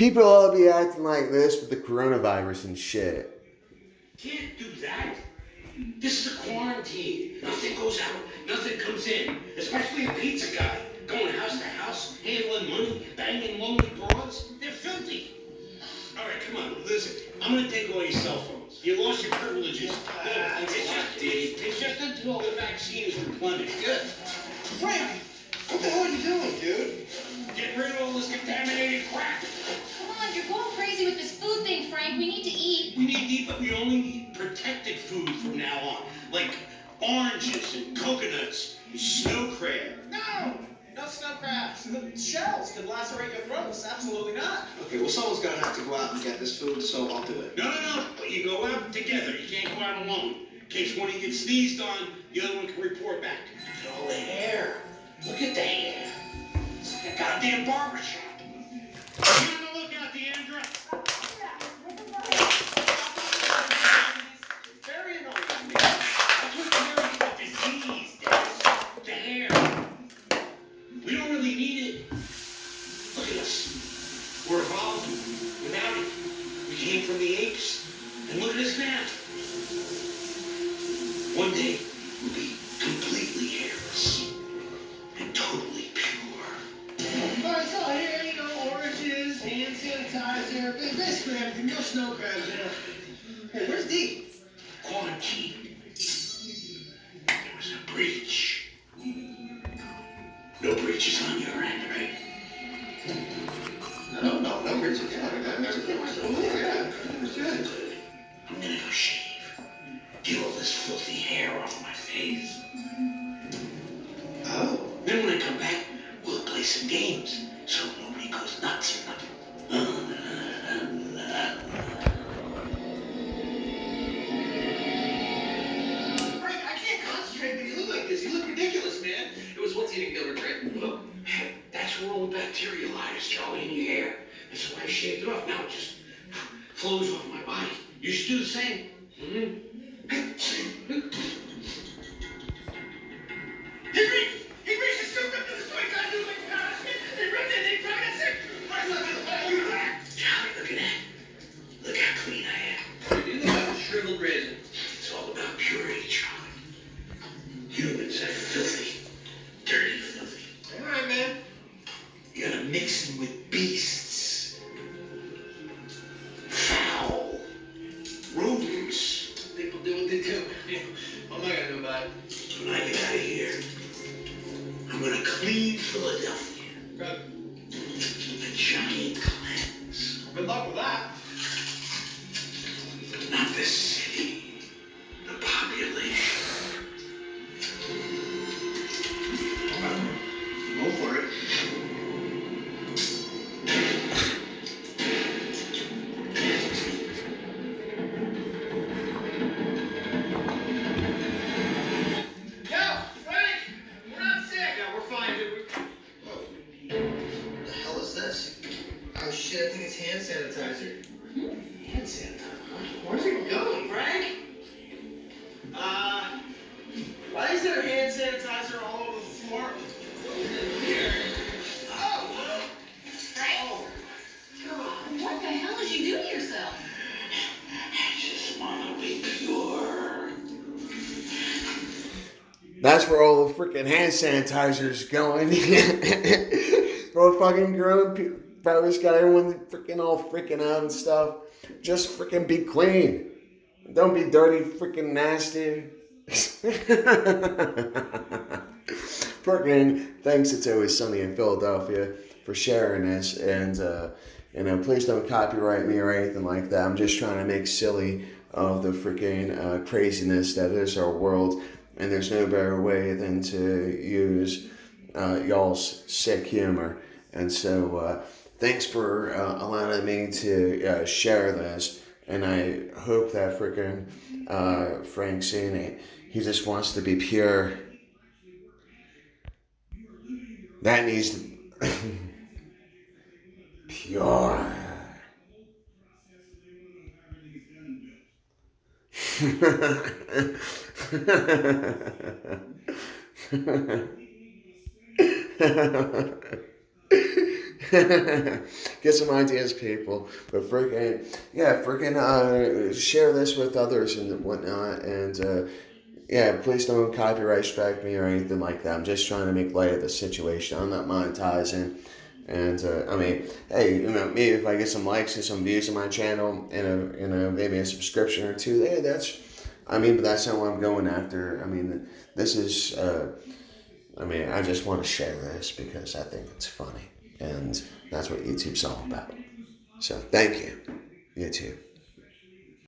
People all be acting like this with the coronavirus and shit. Can't do that. This is a quarantine. Nothing goes out, nothing comes in. Especially a pizza guy. Going house to house, handling money, banging lonely broads. They're filthy. All right, come on, listen. I'm gonna take all your cell phones. You lost your privileges. It's just until the vaccine is replenished. Good. Frank, what the hell are you doing, dude? Get rid of all this contaminated crap. Come on, you're going crazy with this food thing, Frank. We need to eat. We need to eat, but we only need protected food from now on. Like oranges and coconuts and snow crab. No! No snow crabs. The shells could lacerate your throats. Absolutely not. Okay, well, someone's gonna have to go out and get this food, so I'll do it. No. But you go out together. You can't go out alone. In case one of you gets sneezed on, the other one can report back. Look at all the hair. Look at the hair. It's like a goddamn barbershop. Be on the lookout, Deandra. It's very annoying. That's what carries the disease, Dennis. The hair. We don't really need it. Look at us. We're evolved without it. We came from the apes. And look at us now. One day, we'll be completely hairless. And totally pure. Alright, so here, oranges, hand sanitizer, basically everything. No snow crabs, Hey, where's Dee? Quarantine. There was a breach. No breaches on your end, right? No breaches. Yeah, Good. I'm gonna go shave. Get all this filthy hair off my face. Oh. Then when I come back, we'll play some games so nobody goes nuts or nothing. Frank, I can't concentrate when you look like this. You look ridiculous, man. It was once eating Gilbert Grape. Look, that's where all the bacteria lies, Charlie, in your hair. That's why I shaved it off. Now it just flows off my body. You should do the same. He reached his soup up to the soy guy who like harassment. They ripped it, they tried to sick. Charlie, look at that. Look how clean I am. You look like a shriveled raisin. It's all about purity, Charlie. Humans are filthy. Dirty filthy. All right, man. You gotta mix them with beasts. Foul. Rodents. People do what they do. What am I gonna do about it? When I get out of here, I'm gonna clean Philadelphia. Good. A giant cleanse. Good luck with that. Not the city. The population. Go for it. Yo, Frank! We're not sick! Yeah, we're fine, dude. What the hell is this? Oh shit, I think it's hand sanitizer. Hand sanitizer. Where's it going, Frank? Why is there hand sanitizer all over the floor? Here. Oh! Frank? God, what the hell did you do to yourself? I just wanna be pure. That's where all the freaking hand sanitizer's going. Bro, fucking grown people, this guy, everyone freaking all freaking out and stuff. Just freaking be clean. Don't be dirty, freaking nasty. Freaking thanks, It's Always Sunny in Philadelphia, for sharing this. And, please don't copyright me or anything like that. I'm just trying to make silly of the freaking craziness that is our world. And there's no better way than to use y'all's sick humor. And so thanks for allowing me to share this. And I hope that freaking Frank's seen it. He just wants to be pure. That needs to pure. Get some ideas, people. But freaking share this with others and whatnot. And yeah, please don't copyright strike me or anything like that. I'm just trying to make light of the situation. I'm not monetizing. And I mean, hey, maybe if I get some likes and some views on my channel and maybe a subscription or two, hey, but that's not what I'm going after. I mean, this is, I just want to share this because I think it's funny. And that's what YouTube's all about. So thank you, YouTube.